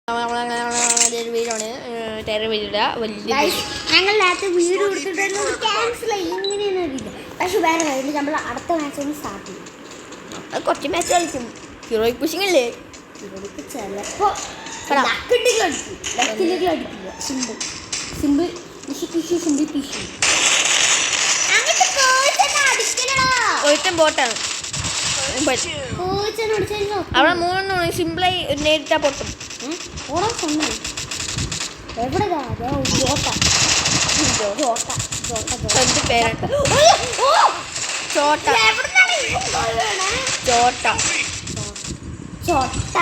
വീടാണ് ഞങ്ങൾ നേരത്തെ വീട് കൊടുത്തിട്ടുള്ളത് ക്യാൻസൽ ആയി ഇങ്ങനെയൊന്നും അറിയില്ല. പക്ഷെ വേറെ കാര്യം നമ്മൾ അടുത്ത മാച്ച് ഒന്ന് സ്റ്റാർട്ട് ചെയ്യും. അത് കുറച്ച് മാച്ച് കളിക്കും. ഹീറോയിക് പുഷിംഗ് അല്ലേ? ഹീറോയിക്ക് ചിലപ്പോൾ അടിക്കില്ല. സിമ്പിൾ സിമ്പിൾ പിശി പിശി സിമ്പിൾ പിശി ഒരുത്തൻ ബോട്ടാണ്. അവിടെ മൂന്നെണ്ണം സിമ്പിളായി നേരിട്ടാ പൊട്ടും. ഓടാ സ്വന്തം എവിടെ പേരാണ് ചോട്ട ചോട്ട ചോട്ട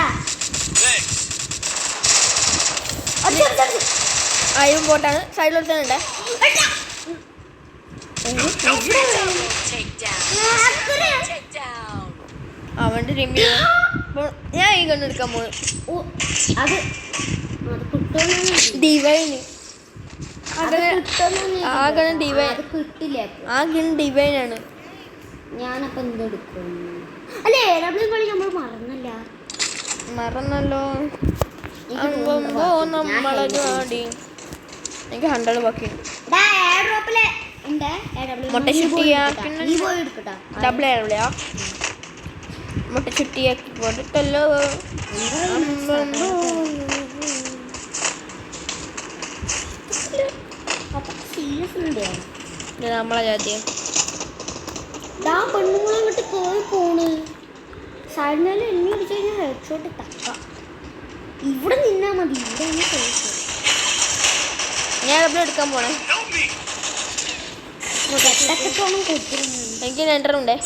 അയും ബോട്ടാണ്. സൈഡിൽ ഒരുത്തനുണ്ട്. അവൻ്റെ ടീമിൽ ഞാൻ ഈ കണ്ണെടുക്കാൻ പോകും. ഡിവൈന് ആ ഗൺ ഡിവൈനാണ്. ഞാനപ്പോ എന്തെടുക്കും? അല്ലേ നമ്മൾ മറന്നല്ലോ. എനിക്ക് 100 ബാക്കിയുണ്ട്. മുട്ട ചുട്ടിയാക്കി ഡബിൾ എവിടെയാ മുട്ട ചുട്ടിയാക്കി പോയിട്ടല്ലോ. നമ്മളെ ജാതി പെണ്ണുങ്ങളങ്ങോട്ട് കേറി പോണ്. സൈഡിനാലും എന്നെ അടിച്ചു കഴിഞ്ഞാൽ ഹെഡ്ഷോട്ട് തക്കാം. ഇവിടെ നിന്നാ മതി. ഇവിടെ ഞാൻ ഡബിൾ എടുക്കാൻ പോണേ. എനിക്ക് 2 ഉണ്ടേ.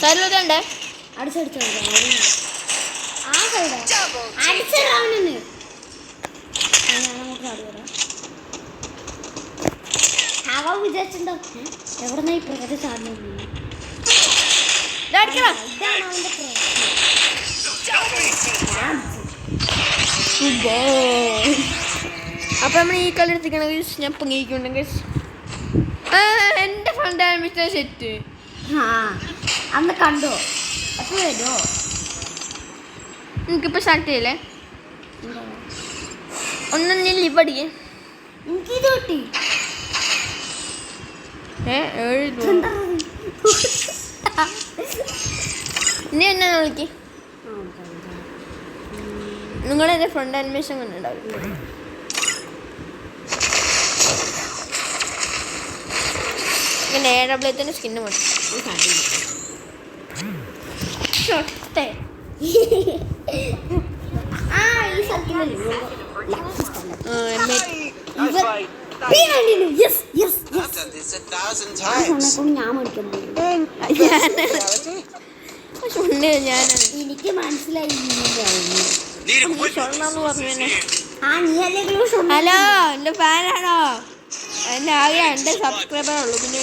സൈഡിലോട്ടേ അടിച്ചടിച്ചോ വിചാരിച്ചിട്ടുണ്ടോ എവിടെ ഈ പ്രകൃതി സാധനം? അപ്പൊ നമ്മൾ ഈ കളി എടുത്തിക്കണെങ്കിൽ ഞാൻ പൊങ്ങിക്കുണ്ടെങ്കിൽ എന്റെ ഫണ്ട് സെറ്റ് അന്ന് കണ്ടോ? അപ്പൊ വരുമോ? എനിക്കിപ്പോ സ്റ്റാർട്ട് ചെയ്യല്ലേ? ഒന്നും നീ ലീവ് അടിക്കേ. എനിക്കിത് കിട്ടി. നീ എന്നാ നോക്കി നിങ്ങളെന്റെ ഫ്രണ്ട് അനിമേഷൻ കണ്ടുണ്ടാവും. ഇങ്ങനെ AWത്തിന് സ്കിന്ന് മതി. എനിക്ക് മനസ്സിലായി. ഹലോ, എന്റെ ഫാനാണോ? എന്റെ ആകെ 2 സബ്സ്ക്രൈബറേ ഉള്ളൂ. പിന്നെ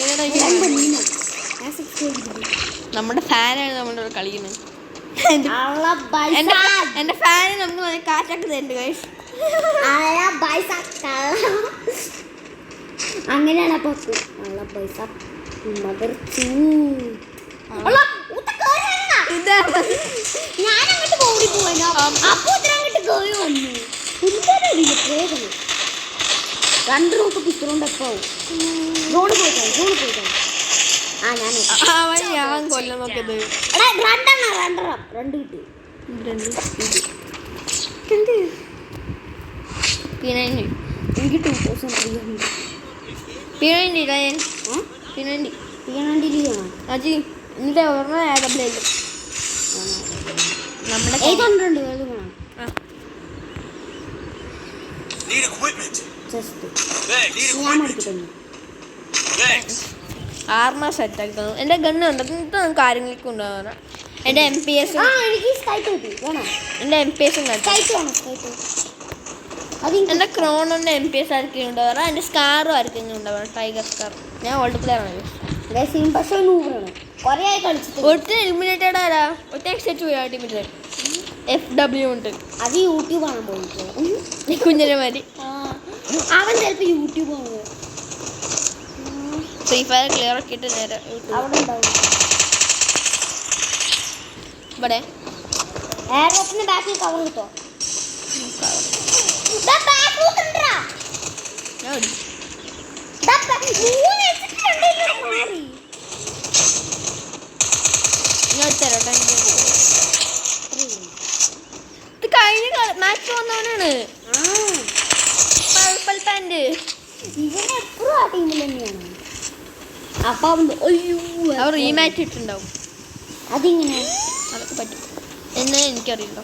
നമ്മുടെ ഫാനാണ് നമ്മുടെ കളിക്കുന്നത്. എന്റെ ഫാന് നമുക്ക് കാറ്റൊക്കെ തരുന്നുണ്ട് ഗൈസ്. അങ്ങനെയാണ്. അപ്പൊ ഞാനങ്ങോട്ട് ഓടി പോവാനോ അപ്പൊ അങ്ങോട്ട് കേറി വന്നു. 2 റൂട്ട് പിസ്റ്ററുണ്ട്. എപ്പോ ജോണ് പോയിട്ടാ ഞാൻ കൊല്ലം നോക്കിയത് 2 കിട്ടി. എനിക്ക് 2300 അജി എന്നിട്ട് ഓർമ്മ AW നമ്മുടെ ആർമ സെറ്റ് ആക്കുന്നു. എൻ്റെ ഗണ്ണുണ്ട്. കാര്യങ്ങൾക്ക് കൊണ്ടുപോകാൻ എൻ്റെ MPS എൻ്റെ MPS എൻ്റെ ക്രോണിൻ്റെ MPS ആയിരിക്കും ഉണ്ടാവാറ്. എൻ്റെ സ്കാറും ആയിരിക്കും ഉണ്ടാവാറ്. Tiger scar. ഞാൻ ഓൾഡ് പ്ലെയർ ആണ്. ഒറ്റ എലിമിനേറ്റഡ് ആരാ? ഒറ്റ എക്സെറ്റ് പോയി ടീമിൽ FW ഉണ്ട്. അത് യൂട്യൂബാണ് പോയിട്ട് കുഞ്ഞിനെ മാതിരി. അവൻ ചിലപ്പോൾ യൂട്യൂബ് ഫ്രീ ഫയർ ക്ലിയർ ആക്കിയിട്ട് നേരെ YouTube. അവിടെ ഉണ്ടാവും. ഇവിടെ എയർ ഡ്രോപ്പിന് ബാക്കിൽ കവർ കിട്ടോ? ഞാൻ ഓടി. ഞാൻ തരാം. ഇത് കഴിഞ്ഞ മാച്ച് വന്നവനാണ് പർപ്പിൾ പാന്റ്. ഇവൻ എപ്പോഴും ആ ടീമിൽ തന്നെയാണ്. അപ്പം അയ്യോ അവർ റീമാച്ച് ഇട്ടുണ്ടാവും. അതിങ്ങനെ അതൊക്കെ പറ്റും എന്ന് എനിക്കറിയില്ല.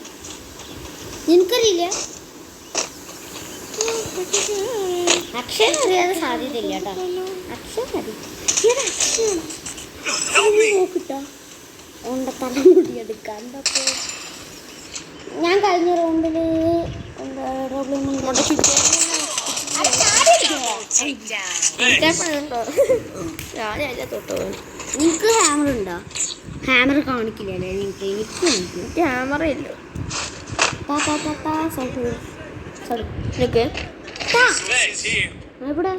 എനിക്കറിയില്ല. അക്ഷയം അറിയാതെ സാധ്യതയില്ല കേട്ടോ. അക്ഷയം മതി. നോക്കിട്ടോ ഉണ്ട തലമുടി എടുക്കാൻ. ഞാൻ കഴിഞ്ഞ റൗണ്ടിൽ എന്താ പ്രോബ്ലം നിങ്ങൾക്ക് ഹാമർ ഉണ്ടോ? ഹാമർ കാണിക്കില്ലല്ലേ നിങ്ങൾക്ക്? എനിക്ക് കാണിക്കും. ക്യാമറ ഇല്ല. സോറി നിനക്ക് എവിടെ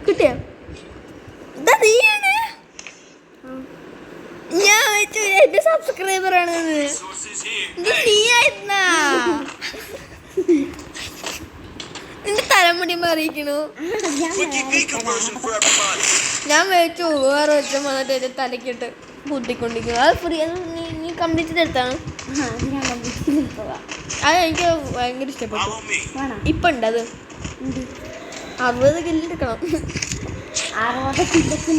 കിട്ടിയോ? ഇതാ നീയാണ്. ഞാൻ വെച്ചു എന്റെ സബ്സ്ക്രൈബർ ആണ്. ഇത് നീയായിരുന്നാ? നിന്റെ തലമുടി മാറിയിരിക്കണു. ഞാൻ വെച്ചു വേറെ വെച്ച വന്നിട്ട് എന്റെ തലക്കിട്ട് കൂട്ടിക്കൊണ്ടിരിക്കുന്നു. അത് ഫ്രീ. നീ കംപ്ലീറ്റ് എടുത്താണ്. അത് എനിക്ക് ഭയങ്കര ഇഷ്ടപ്പെട്ടു. ഇപ്പൊ ഉണ്ട് അത് 60 കില്ലെടുക്കണം. 60 കില്ലൊക്കെ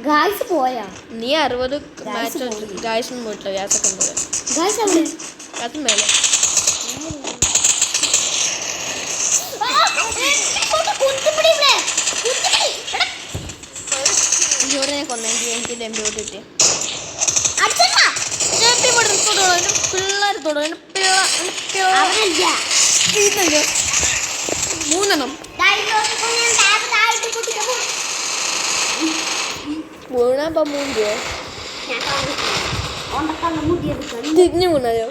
ഗായ്സ് പോയാ? നീ 60 മാച്ച് ഗായ്സും പോയിട്ടില്ല. ഗ്യാസൊക്കെ ഉണ്ട്. ഗായ്സ് അവിടെ അത് മേലെ ജോറിനെ കൊന്നെങ്കിൽ എനിക്ക് ഡെമ്പി ഓട്ടിട്ട് പിള്ളേർ തുടങ്ങി. മൂന്നെണ്ണം വീണാ 3 രൂപ തിരിഞ്ഞു വീണായോ?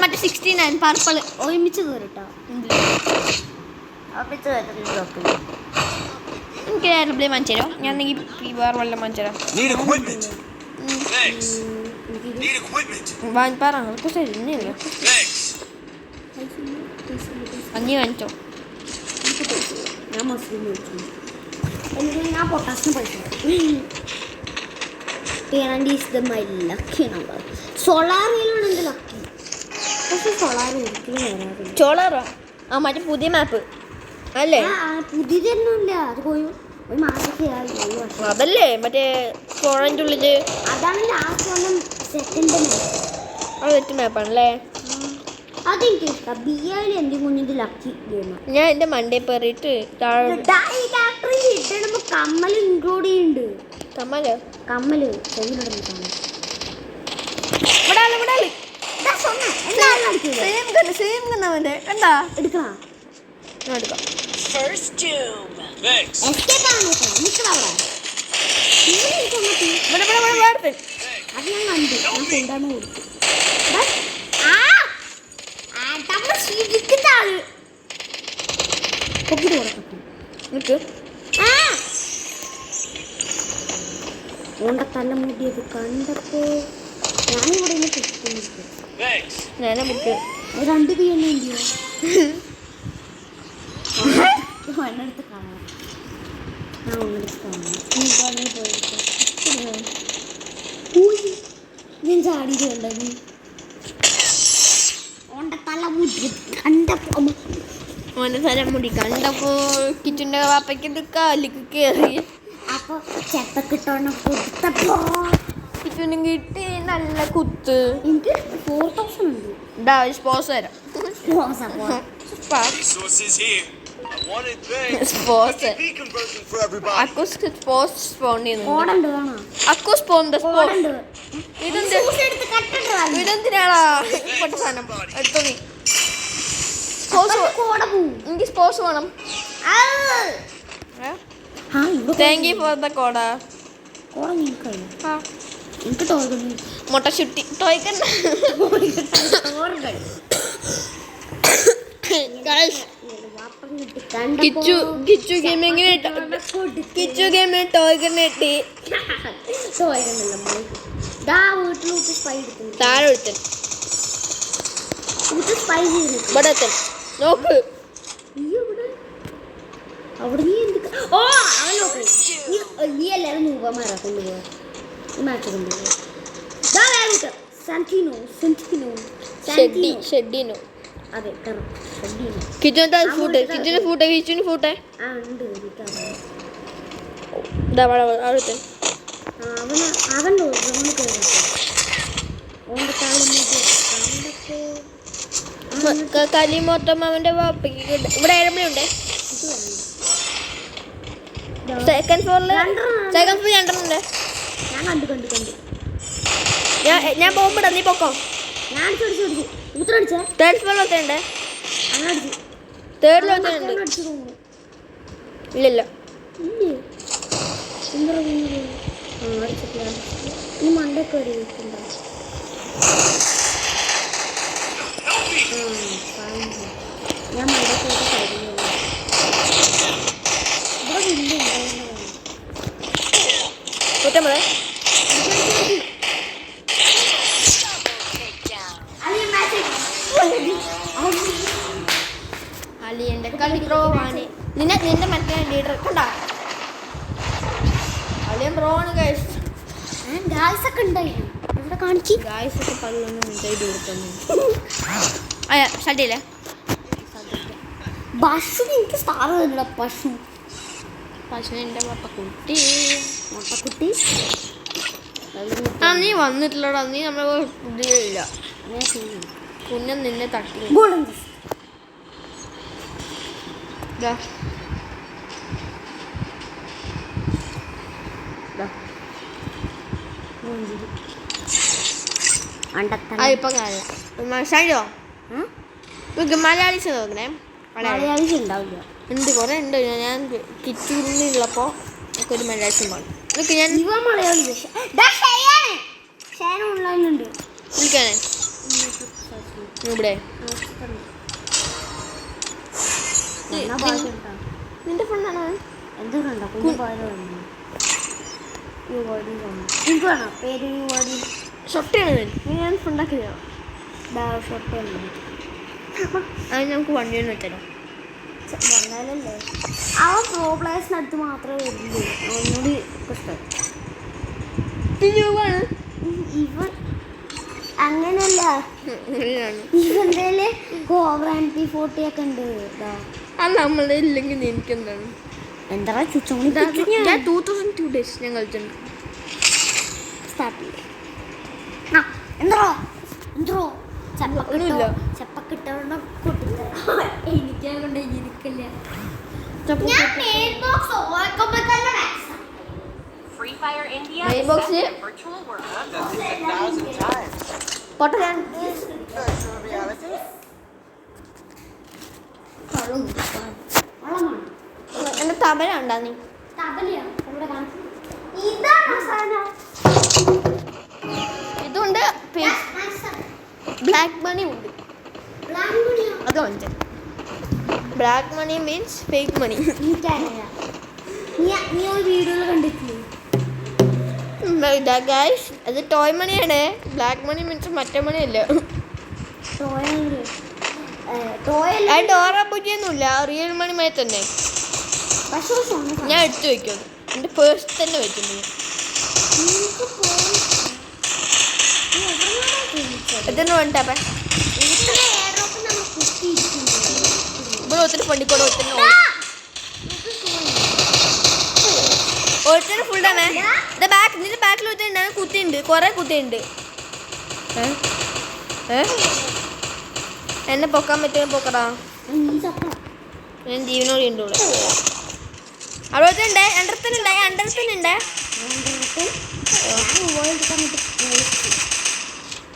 മറ്റേ 69 പർപ്പിള് ഒരുമിച്ച് കയറിട്ടോ. എനിക്ക് എയർപ്ലെയിൻ വാങ്ങിച്ചു തരാം. ഞാൻ വേറെ വെള്ളം വാങ്ങിച്ചു തരാം. പറ ശരിയല്ല. അഞ്ഞി വാങ്ങിച്ചോ? ഞാൻ മസ്ലിം ഞാൻ പൊട്ടാസിന് പൈസ. സോളാറിലാണ് എൻ്റെ ലക്കി. പക്ഷെ സോളാർ ഒരിക്കലും വരാറില്ല. ചോളാറോ? ആ മറ്റേ പുതിയ മാപ്പ് അല്ലേ? പുതിയതൊന്നുമില്ല. അത് പോയി ഒരു മാസമൊക്കെ ആയി. അതല്ലേ മറ്റേ ഫോറൻ്റെ ഉള്ളില്? അതാണ് ലാസ്റ്റ് വന്ന സെക്കൻഡ് മാപ്പ്. അത് വെച്ച മാപ്പാണല്ലേ? അതെനിക്ക് ഇഷ്ടം. ബി ഐയിൽ എൻ്റെ കുഞ്ഞിൻ്റെ ലക്കി ഗെയിം. ഞാൻ എൻ്റെ മണ്ടേ പേറിയിട്ട് കമ്മൽ ഇൻക്ലൂഡ് ചെയ്യുന്നുണ്ട്. കമ്മല് കമ്മല് ചെവിയിലിടുന്ന കമ്മൽ. എടുക്കണം. എടുക്കാം. അത് ഞാൻ കണ്ടു. ഞാൻ കൊണ്ടാണ് കൊടുത്തു. ഓണ്ട തല മുടിയത് കണ്ടപ്പോ ഞാനിവിടെ ഞാനെ ബുക്ക് 2 തീയതി എന്നെടുത്ത് കാണാം. ഞാൻ ഒന്നെടുത്ത് കാണാം. ഞാൻ ചാടിയിട്ട് കണ്ടത് ഓണ്ട തല മുടി കണ്ടപ്പോ ഓൻ്റെ തലമുടി കണ്ടപ്പോ കിച്ചുൻ്റെ വാപ്പയ്ക്ക് കാലിക്ക് കയറി. അപ്പൊ ചെപ്പക്കിട്ടോണം കൊടുത്തപ്പോ കിച്ചുനും കിട്ടി നല്ല കുത്ത്. എനിക്ക് 4000 ഉണ്ട്. സ്പോസ് തരാം. ഇതെന്തിനാടാ ഇപ്പോഴത്തെ സാധനം എടുത്തോ നീ? എനിക്ക് സ്പോസ് വേണം. Thank you for the CODA. മുട്ട ചുട്ടി ടോയ്ക്കണ്ട. കിച്ചു ഗെയിമിങ്ങിന് കിച്ചു ഗെയിമിന് ടോയ് കിട്ടി താഴെ ഒരുത്തൻ ഇവിടെ നോക്ക് അവിടെ നീ എന്ത് ഓ അവൻ നോക്കണേ നീ എല്ലാവരും നൂപമാരാ കൊണ്ടുപോകാൻ ഈ മാച്ച് കൊണ്ടുപോകുക ഷെഡിനോ അതെ കിച്ചുവിന്റെ ഫൂട്ടെ കിച്ചുവിന് ഫൂട്ടെ ആ ഉണ്ട് അവൻ കലി മൊത്തം അവന്റെ ഇവിടെ ഏഴമ്പലുണ്ട് സെക്കൻഡ് ഫ്ലോറിൽ രണ്ടെണ്ണുണ്ട് ഞാൻ കണ്ടു ഞാൻ പോകുമ്പോടാ നീ പൊക്കോ ഞാൻ ഉത്തരടിച്ചേ തേർഡ് ഫ്ലോറിൽ ഒത്തുണ്ട് അങ്ങനെ അടിച്ചു തേർഡിൽ ഒത്തുണ്ട് ഇല്ലല്ല ഈ മണ്ടൊക്കെ ഒരു വീട്ടുണ്ടോ ഞാൻ മണ്ടൊക്കെ ഒരു കഴിഞ്ഞു ഇവിടെ വലിയ കുറ്റമ്പത് അലി എൻ്റെ കളി പ്രോവാണ് നിന്റെ മറ്റേ ലീഡർ കണ്ടാ അലിയൻ പ്രോവാണ് ഗൈസ് ഗായ്സൊക്കെ ഉണ്ടായി ഇവിടെ കാണിച്ച് ഗായ്സൊക്കെ 11 മിനിറ്റ് കൊടുത്തു അയ്യ ഷട്ടിയില്ലേ പശു എനിക്ക് സ്റ്റാർ തന്നില്ല പശുവിൻ്റെ മുട്ടക്കുട്ടി ആ നീ വന്നിട്ടില്ലടാ നീ നമ്മളെ ഇതിലില്ല കുഞ്ഞൻ നിന്നെ തട്ടി ഗോൾഡൻ ഇപ്പൊ ഷൈജോ മലയാളീസ് നോക്കണേ മലയാളീസ് ഉണ്ടാവില്ല ഉണ്ട് കുറെ ഉണ്ട് ഞാൻ കിച്ചൂരിനുള്ളപ്പോ ഒക്കെ ഒരു മലയാളീസ് പാടും ഞാൻ ഇവ മലയാളി ഓൺലൈനുണ്ട് വിളിക്കാനേ ഇവിടെ നിന്റെ ഫ്രണ്ടാണോ എന്തുകൊണ്ടോ കുഞ്ഞു പോയത് പേര് ഷൊട്ടയാണ് ഞാൻ ഫ്രണ്ടാക്കിയോ അത് നമുക്ക് വണ്ടിയൊന്നും വെച്ചാലോ വന്നാലല്ലേ അവൻ പ്രോ പ്ലേയേഴ്സിനടുത്ത് മാത്രമേ വരുള്ളൂ ഒന്നുകൂടി ഇഷ്ടം ഇവൻ അങ്ങനല്ല ഇവന്റെ P40 ഒക്കെ ഉണ്ട് അത് നമ്മളുടെ ഇല്ലെങ്കിൽ എനിക്കെന്താണ് എന്താ 2002 days ഞാൻ കളിച്ചിട്ടുണ്ട് ചെപ്പക്കിട്ടോണ്ട് എനിക്ക് കൊണ്ട് ഇരിക്കില്ല എന്റെ തബല ഉണ്ടാ നീ ഇതുണ്ട് ബ്ലാക്ക് മണി ഉണ്ട് അത് ഉണ്ട് ബ്ലാക്ക് മണി മീൻസ് ഫേക്ക് മണി നീ ഒരു വീഡിയോയിൽ കണ്ടിട്ടില്ലേ ഗൈസ് അത് ടോയ് മണിയാണ് ബ്ലാക്ക് മണി മീൻസ് മറ്റേ മണിയല്ല ഡോറ പൂജയൊന്നുമില്ല റിയൽ മണി മണി തന്നെ ഞാൻ എടുത്തു വെക്കും എൻ്റെ പേഴ്സ് തന്നെ വെച്ചിട്ടുണ്ട് എത്ര വേണ്ടപ്പ ഇവിടെ ഒത്തിരി പണ്ടിക്കോടെ ഒത്തിരി ഫുൾ ആണ് നിന്റെ ബാക്കിൽ ഒത്തിരി കുത്തിയുണ്ട് കുറെ കുത്തിയുണ്ട് എന്നെ പൊക്കാൻ പറ്റുമോ പൊക്കടാ ഞാൻ ജീവനോടെ ഉണ്ട് ഇവിടെ അവിടെ ഉണ്ട് അണ്ടർത്തനുണ്ട്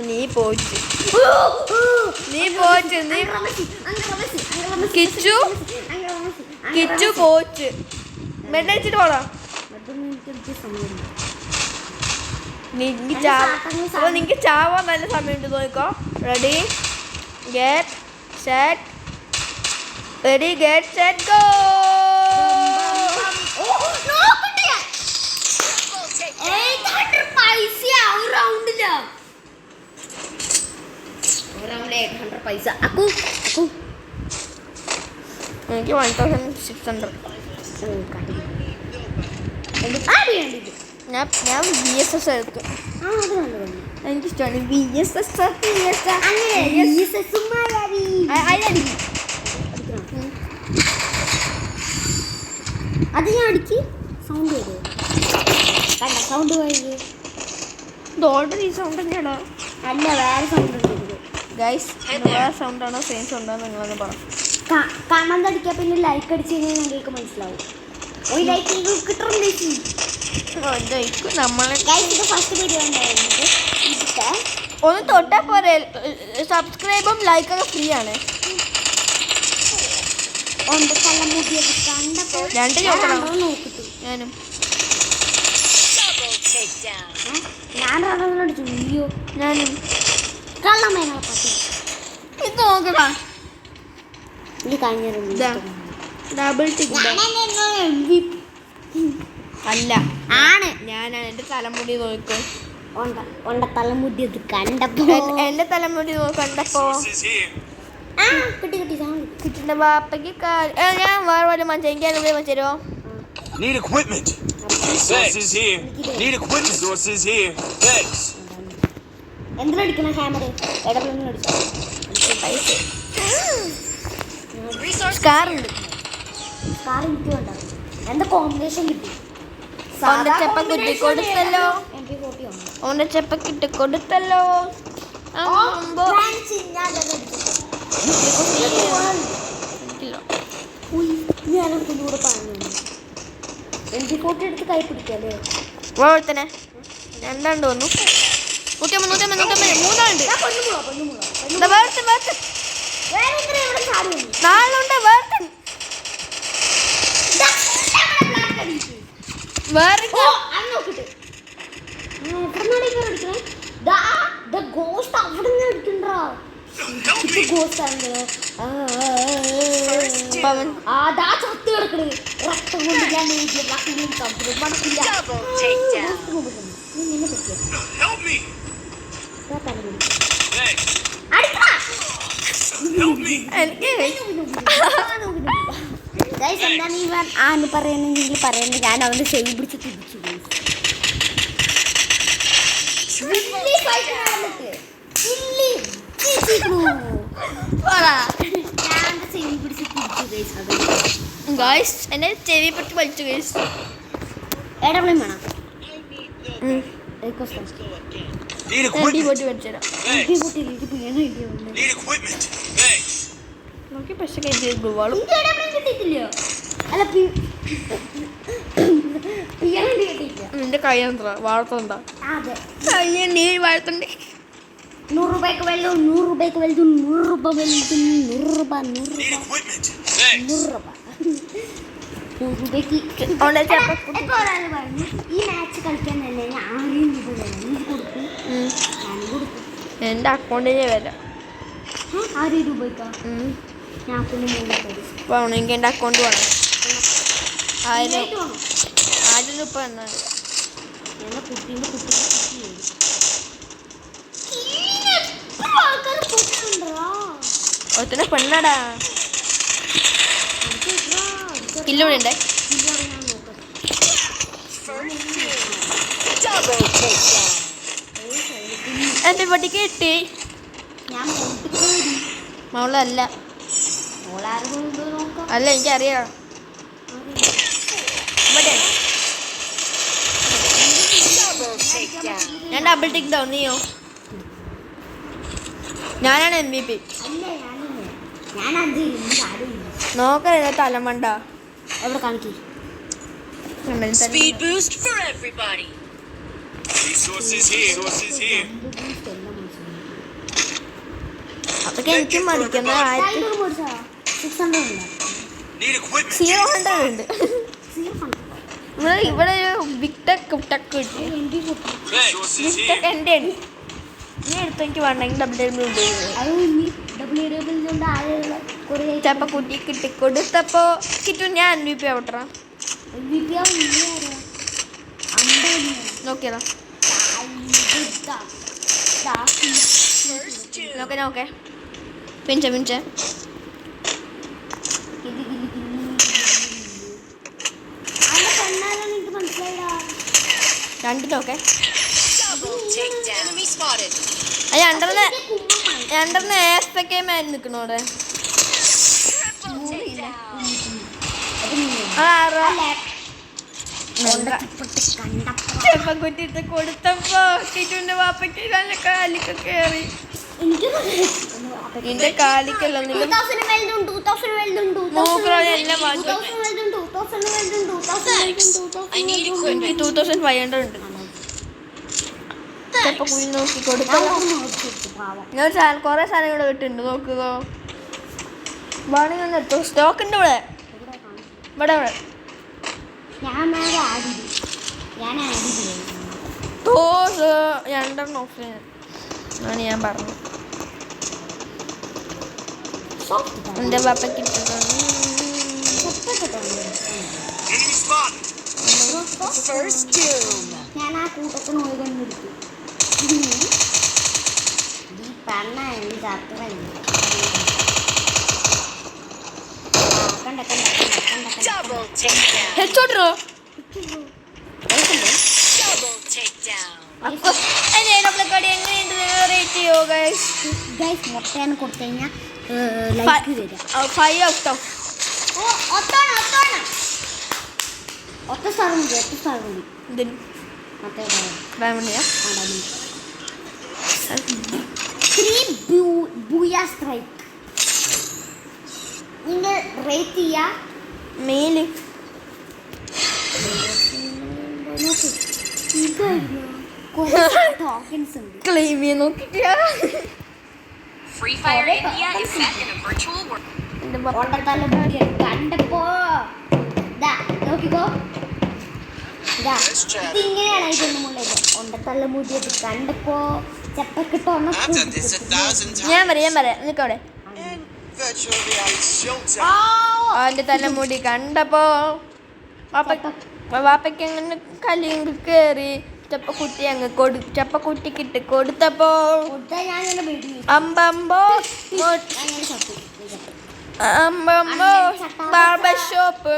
നീ പോച്ചു കിച്ചു പോച്ച് മെഡടിച്ചിട്ട് പോടാ നിനക്ക് ചാവാൻ നല്ല സമയമുണ്ട് നോക്കോ ready Get set. Ready, get set, go. പൈസ അക്കു എനിക്ക് 1600. ഞാൻ VSS എടുക്കും. എനിക്ക് ഇഷ്ടമാണ് VSS. അത് ഞാൻ അടിച്ച് സൗണ്ട് ചെയ്തു കണ്ട സൗണ്ട് പോയത് ഇത് ഓൾറെഡി ഈ സൗണ്ട് തന്നെയാണോ? അല്ല വേറെ സൗണ്ട് ഉണ്ട് ഗൈസ് വേറെ സൗണ്ടാണോ സെയിം സൗണ്ടാണോ നിങ്ങളൊന്ന് പറ. കമന്റ് അടിക്കാൻ പിന്നെ ലൈക്ക് അടിച്ച് കഴിഞ്ഞാൽ നിങ്ങൾക്ക് മനസ്സിലാവും. ഒരു ലൈക്ക് കിട്ടുന്നുണ്ട്. നമ്മളെ ഇത് ഫസ്റ്റ് വീഡിയോ ഉണ്ടായിരുന്നത്. ഇതിട്ട് ഒന്ന് തൊട്ടാ പോരെ. സബ്സ്ക്രൈബും ലൈക്കൊക്കെ ഫ്രീ ആണ്. രണ്ട് നോക്കിട്ടു ഞാനും ഞാനടിച്ചു അയ്യോ ഞാനും കള്ളമേന പറ്റി ഇത് നോക്കടാ. ഇത് കഴിഞ്ഞ ഡബിൾ ടിക്ക് അല്ല ആണ് ഞാനാണ്. എൻ്റെ തലമുടി നോക്കും. തലമുടി കണ്ടപ്പോ എൻ്റെ തലമുടി കണ്ടപ്പോ കിട്ടുന്ന ബാപ്പയ്ക്ക് ഞാൻ വേറെ വല്ല മനസ്സിൽ എനിക്ക് അതിനുള്ളിൽ വെച്ചോ. Need equipment. Resources here. Need equipment. Resources here. Thanks. എന്തിനടിക്കണ ഹാമർ സ്കാറുണ്ട്. സ്കാർ എനിക്ക് വേണ്ട. എന്താ കോമ്പിനേഷൻ കിട്ടി. ഓന്റെ ചെപ്പ കിട്ടി കൊടുത്തല്ലോ. ഓന്റെ ചെപ്പ കിട്ടി കൊടുത്തല്ലോ. ഞാനൊക്കെ പറഞ്ഞു MP40 എടുത്ത് കൈ പിടിക്കല്ലേ. ഓരോരുത്തനെ രണ്ടാണ്ട് വന്നു. 150 മൂന്നാണ്ട്. നാലുണ്ട് വേർത്തൻ വേറെ അതാ ചത്ത് കിടക്കണ് രക്തം കൊണ്ട് ഞാൻ Help me. എന്താണ് ഇവൻ ആന്ന് പറയുന്നെങ്കിൽ പറയുന്നത് ഞാൻ അവന്റെ ചെവി പിടിച്ച് തിരിച്ചു ഗൈസ് എന്നെ ചെവി പറ്റി വലിച്ചു ഗൈസ്. എടവളും വേണം Need equipment. പോട്ടി വലിച്ചുതരാം. Need equipment. Thanks. നോക്കി പക്ഷെ ഗ്ലൂവാളും കിട്ടിയിട്ടില്ല. അല്ല കിട്ടിയില്ല. നിന്റെ കൈ എന്താ വാഴത്തുണ്ടാ അതെ കയ്യ നീ വാഴത്തുണ്ട്. 100 രൂപയ്ക്ക് വലുതും 100 രൂപയ്ക്ക് വലുതും 100 രൂപ വലുതും 100 രൂപ 100 Need രൂപ equipment. 100 Thanks. രൂപ 100 രൂപയ്ക്ക് എപ്പോൾ ഒരാൾ പറഞ്ഞു ഈ മാച്ച് കളിക്കാൻ തന്നെ ഞാൻ 1000 രൂപ തരാം നീ കൊടുക്കും ഞാനും കൊടുക്കും. എൻ്റെ അക്കൗണ്ടിലേ വരാം. 1000 രൂപയ്ക്കാ ഞാൻ പിന്നെ 3 തരും. വേണം എനിക്ക് എൻ്റെ അക്കൗണ്ട് വേണം. 1000 വേണം. 1000 രൂപ എന്നാണ്. ഞങ്ങളുടെ കുട്ടീൻ്റെ ആൾക്കാർ പൊട്ടുന്നുണ്ടോ ഒത്തിരി പെണ്ണടാ കില്ലൂടെ ഉണ്ടേ. എൻ്റെ പൊട്ടിക്ക് കിട്ടി. ഞാൻ മകളല്ല അല്ല എനിക്കറിയാം. ഇവിടെ ഞാൻ ഡബിൾ ടിക്ക് ഡൗൺ ചെയ്യോ. ഞാനാണ് MVP. ഞാൻ അത് നോക്കരുത് തലമണ്ട. എവിടെ കാണിക്കും Speed boost for everybody. Resources here. Resources here. അതൊക്കെ എനിക്ക് മടിക്കുന്ന 600 ഉണ്ട്. Need equipment. 0 ഉണ്ട്. ഇവിടെ ഒരു ബിഗ് ടെക്ക് ടക്ക് കിട്ടി. Resources big here. ടെക്ക് എൻ്റെ ഉണ്ട്. നീ എടുത്ത് എനിക്ക് വേണമെങ്കിൽ ഡബിൾ അത് ഇനി ചപ്പക്കുട്ടി കിട്ടി കൊടുത്തപ്പോ കിട്ടു ഞാൻ MVP ആവട്ടെ നോക്കിയതാ നോക്കെ പിഞ്ചെ രണ്ടിനൊക്കെ Double takedown. Enemy spotted. രണ്ടെണ്ണം AFK മാൻ നിക്കണോടെ Triple takedown. ചെപ്പക്കുട്ടിട്ട് കൊടുത്തപ്പോ കിറ്റുന്റെ വാപ്പയ്ക്ക് നല്ല കാലിക്കൊക്കെ കയറി നിന്റെ കാലിക്കല്ല എനിക്ക് 2500 ഉണ്ട് ചെപ്പക്കുഴി നോക്കി കൊടുത്തോ ഞാൻ കൊറേ സാധനം ഇവിടെ വിട്ടുണ്ട് നോക്കുക വേണമെങ്കിൽ ഒന്ന് എടുത്തോ സ്റ്റോക്ക് ഉണ്ട് ഇവിടെ ഇവിടെ രണ്ടെണ്ണം ഓഫ് ആണ് ഞാൻ പറഞ്ഞു എൻ്റെ പാപ്പയ്ക്ക് Enemy spotted. First doom. ഞാൻ ആ കൂട്ടത്തിന് പോയി കണ്ടെടുത്തു ഈ പറഞ്ഞ ചാത്ര Double takedown. ഹെഡ്ഷോട്ടോ Double takedown. എങ്ങനെയുണ്ട് റേറ്റ് ചെയ്യോ ഗൈസ് ഗൈസ് മുട്ടയാണ് കൊടുത്തു കഴിഞ്ഞാൽ ലൈക്ക് വരിക 5 ഔട്ട് ഓഫ് ഒറ്റ സ്ഥലം മതി ഇതിന് മറ്റേ ഡയമണ്ടിയാ സ്ട്രൈക്ക് നിങ്ങൾ റേറ്റ് ചെയ്യാ മെയില് ടോക്കൻസ് ഉണ്ട് ക്ലെയിം ചെയ്യാൻ നോക്കിട്ടാ Free Fire India is set in a virtual world. എൻ്റെ ഒണ്ടത്തല മുടി കണ്ടപ്പോ നോക്കിക്കോ ഇങ്ങനെയാണ് ഇതൊന്നും ഉള്ളത് ഒണ്ടത്തല്ല മുടി അത് കണ്ടപ്പോ ചെപ്പക്കിട്ടോണം I've done this 1,000 times. ഞാൻ പറയാം നിൽക്കവിടെ And virtual reality showtime. അവൻ്റെ തലമുടി കണ്ടപ്പോ വാപ്പയ്ക്ക് അങ്ങനെ കലിയും കയറി ചപ്പക്കുട്ടി അങ്ങ് ചപ്പക്കുട്ടിക്കിട്ട് കൊടുത്തപ്പോ ഞാൻ വീട്ടിൽ അമ്പമ്പോ ബാർബർ ഷോപ്പ്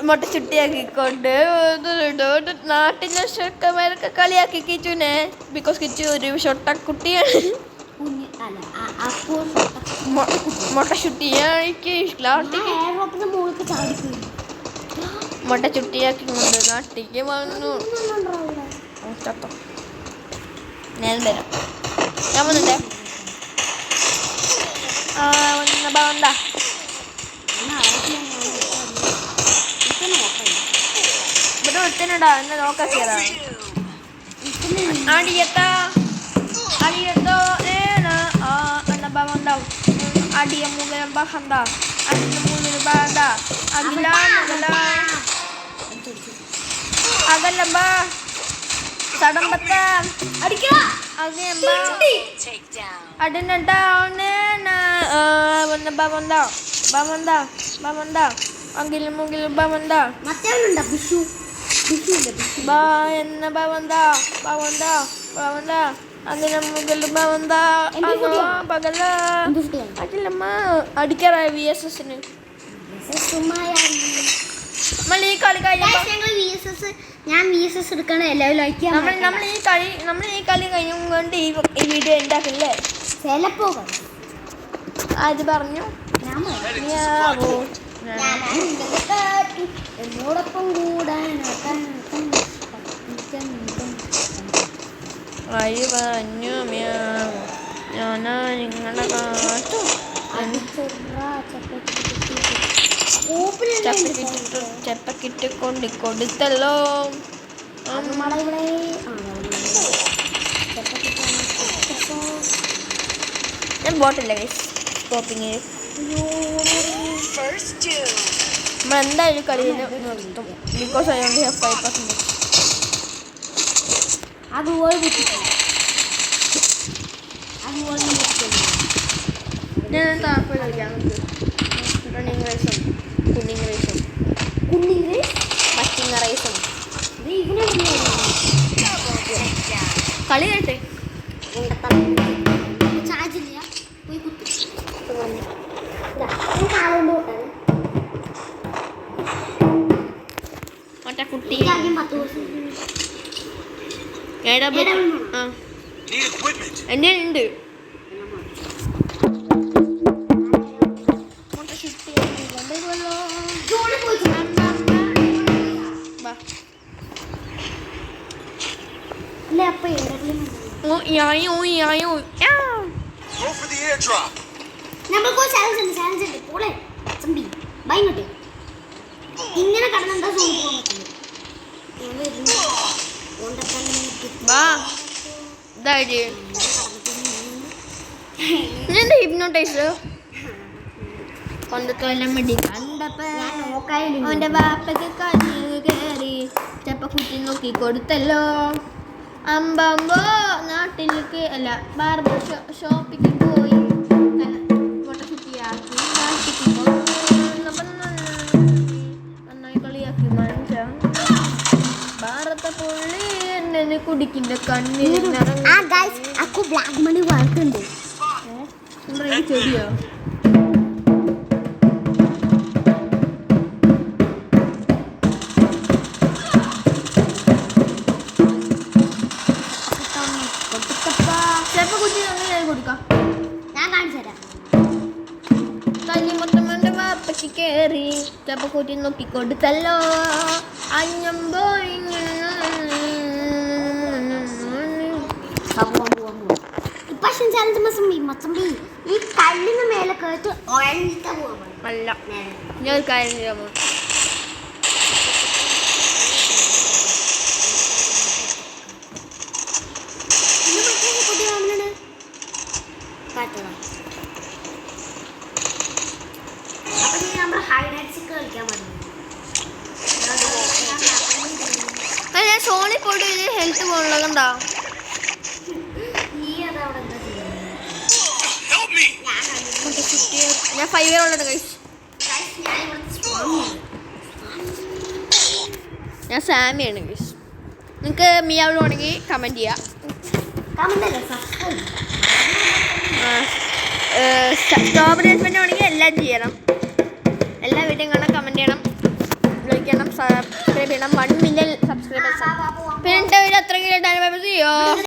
മുട്ട ചുട്ടിയാക്കിക്കൊണ്ട് നാട്ടിലെ ചെക്കന്മാരൊക്കെ കളിയാക്കി കിച്ചുനെ ബിക്കോസ് കിച്ചു ഒരു ഷൊട്ടക്കുട്ടിയാണ് മുട്ട ചുട്ടിയാക്കി മുട്ട ചുട്ടിയാക്കി കൊണ്ട് നാട്ടിലേക്ക് വന്നു ഞാൻ വരാം ഞാൻ വന്നിട്ടേ എന്താ ഇവിടെ ഒരുത്തനുണ്ടാ എന്നെ നോക്കാക്കിയതാ അടിയത്തോ ഉണ്ടാവും അടിയ മുതൽ ബഹന്ത അടിയ മുതൽ ബാധ അകില മുതല അകലമ്പ സടമ്പത്ത അടിക്കുക അകയമ്പ Takedown. മറ്റവനുണ്ടോ ബിഷു അടിക്കാറായ VSS-ന് നമ്മൾ ഈ കളി കഴിഞ്ഞ ഞാൻ VSS എടുക്കണ എല്ലാവരും ലൈക്ക് നമ്മൾ ഈ കളി കഴിഞ്ഞുകൊണ്ട് ഈ വീഡിയോ ഉണ്ടാക്കില്ലേ ചിലപ്പോ അത് പറഞ്ഞു എന്നോടൊപ്പം കൂടാൻ അയ്യ പറഞ്ഞു ഞാനാ നിങ്ങളെ കാട്ടു ചെപ്പക്കിട്ട് കൊണ്ട് കൊടുത്തല്ലോ ഞാൻ ബോട്ടില്ല സ്കോപ്പിങ് First doom. നമ്മൾ എന്തായാലും കളിയിൽ നിർത്തും ബിക്കോസ് ഐ ഓൺലി ഹാവ് 5%. അത് പോയി കുത്തിക്കും അത് പോയി ഞാൻ താഴെ കളിക്കാം റണ്ണിങ് റേസും കുന്നിങ് റേസും കുഞ്ഞിങ്ങനെ മച്ചിങ് റേസും ഇതിനെ കളി കേട്ടെ ചാർജില്ല പോയി കുത്തി കാലുകൊണ്ട് കൊട്ടാണ് മറ്റേ കുട്ടി ആദ്യം 10 ദിവസം ആ Need equipment. എൻ്റെ ഉണ്ട് ജോണി പോയി വാ അല്ലേ അപ്പൊ എവിടെയെങ്കിലും Go for the airdrop. നമ്മൾക്ക് ചാലഞ്ച് ഉണ്ട് പോളെ ചമ്പി ഭയങ്കര ഇങ്ങനെ കടന്നെന്താ സൂപ്പർ പോകാൻ പറ്റുന്നത് വാ ഇതായി എന്താ ഹിപ്നോട്ടൈസ് കൊണ്ടത്തോലം മടി കണ്ടപ്പോ അവന്റെ വാപ്പക്ക് കഞ്ഞു കയറി ചപ്പ കുറ്റി നോക്കി കൊടുത്തല്ലോ അമ്പമ്പോ നാട്ടിലേക്ക് അല്ല ബാർബർ ഷോപ്പിക്ക് പോയി കുട്ടിയാക്കി നാട്ടിക്ക് നന്നായി കളിയാക്കി മനുഷ്യ ഭാരത പുള്ളി എന്നെ കുടിക്കുന്ന കണ്ണിൽ ആ ഗൈസ് അക്കു ബ്ലാക്ക് മണി വളർത്തുന്നുണ്ട് ചെടിയോ ചിലപ്പോ കുട്ടി അങ്ങനെ കൊടുക്കാം ഞാൻ കാണിച്ചു തരാം തല്ലി മൊത്തം എൻ്റെ വാപ്പയ്ക്ക് കയറി ചിലപ്പോ കുട്ടി നോക്കി കൊടുത്തല്ലോ അഞ്ഞമ്പോ ഇപ്രാവശ്യം ചാലഞ്ച് മച്ചമ്പി ഈ കല്ലിന് മേലെ കേട്ട് ഒഴഞ്ഞിട്ടാ പോവാൻ അല്ല ഞാൻ ഒരു കാര്യം ചെയ്യാമോ ഞാൻ സോണി പോയിട്ട് ഇതിന് ഹെൽത്ത് പോകുന്നുള്ളതുണ്ടോ Help me. ഞാൻ 5 ഇയർ ഉള്ളത് കഴിച്ചു ഞാൻ സാമിയാണ് കഴിച്ചു നിങ്ങൾക്ക് മിയാവിൽ വേണമെങ്കിൽ കമൻറ്റ് ചെയ്യാം സ്ട്രോബെറി ഹസ്ബൻഡ് വേണമെങ്കിൽ എല്ലാം ചെയ്യണം എല്ലാ വീഡിയോയും കാണാൻ കമൻറ്റ് ചെയ്യണം ലൈക്ക് ചെയ്യണം സബ്സ്ക്രൈബ് ചെയ്യണം 1 മില്യൺ സബ്സ്ക്രൈബേഴ്സ് പിന്നെ എൻ്റെ വീഡിയോ അത്ര ചെയ്യോ